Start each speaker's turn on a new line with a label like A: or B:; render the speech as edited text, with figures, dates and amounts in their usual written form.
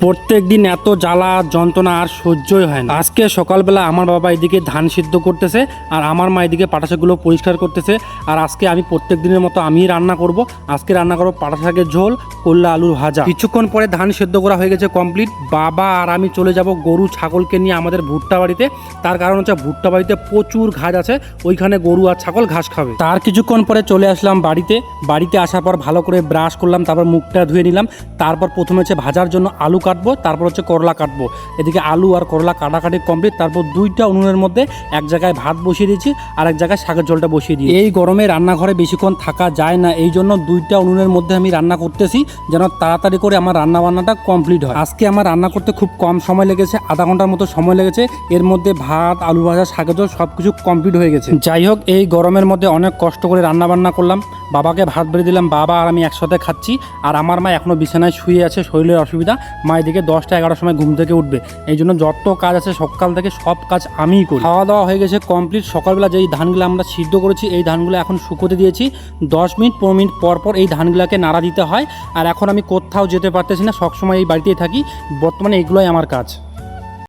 A: প্রত্যেক দিন এত জ্বালা যন্ত্রণা আর সহ্যই হয় না। আজকে সকালবেলা আমার বাবা এদিকে ধান সিদ্ধ করতেছে আর আমার মা এদিকে পাটাশাকগুলো পরিষ্কার করতেছে। আর আজকে আমি প্রত্যেক দিনের মতো আমিই রান্না করব। আজকে রান্না করবো পাটাশাকের ঝোল, করলা আলুর ভাজা। কিছুক্ষণ পরে ধান সিদ্ধ করা হয়ে গেছে কমপ্লিট। বাবা আর আমি চলে যাব গরু ছাগলকে নিয়ে আমাদের ভুট্টা বাড়িতে। তার কারণ হচ্ছে ভুট্টা বাড়িতে প্রচুর ঘাস আছে, ওইখানে গরু আর ছাগল ঘাস খাবে। তার কিছুক্ষণ পরে চলে আসলাম বাড়িতে আসার পর ভালো করে ব্রাশ করলাম, তারপর মুখটা ধুয়ে নিলাম। তারপর প্রথমে হচ্ছে ভাজার জন্য আলু কাটবো, তারপর হচ্ছে করলা কাটবো। এদিকে আলু আর করলা কাটাকাটি কমপ্লিট। তারপর দুইটা উনুনের মধ্যে এক জায়গায় ভাত বসিয়ে দিয়েছি আর এক জায়গায় শাকের ঝোলটা বসিয়ে দিই। এই গরমে রান্নাঘরে বেশিক্ষণ থাকা যায় না, এই জন্য দুইটা উনুনের মধ্যে আমি রান্না করতেছি যেন তাড়াতাড়ি করে আমার রান্না বান্নাটা কমপ্লিট হয়। আজকে আমার রান্না করতে খুব কম সময় লেগেছে, আধা ঘন্টার মতো সময় লেগেছে। এর মধ্যে ভাত, আলু ভাজা, শাকের ঝোল সব কিছু কমপ্লিট হয়ে গেছে। যাই হোক, এই গরমের মধ্যে অনেক কষ্ট করে রান্না বান্না করলাম। বাবাকে ভাত বেড়ে দিলাম, বাবা আর আমি একসাথে খাচ্ছি। আর আমার মা এখনও বিছানায় শুয়ে আছে, শরীরের অসুবিধা। মা এদিকে 10টা-11টার সময় ঘুম থেকে উঠবে, এই জন্য যত কাজ আছে সকাল থেকে সব কাজ আমিই করি। খাওয়া দাওয়া হয়ে গেছে কমপ্লিট। সকালবেলা যেই ধানগুলো আমরা সিদ্ধ করেছি এই ধানগুলো এখন শুকোতে দিয়েছি। 10 মিনিট 15 মিনিট পর পর এই ধানগুলোকে নাড়া দিতে হয়। আর এখন আমি কোথাও যেতে পারতেছি না, সবসময় এই বাড়িতেই থাকি। বর্তমানে এগুলোই আমার কাজ।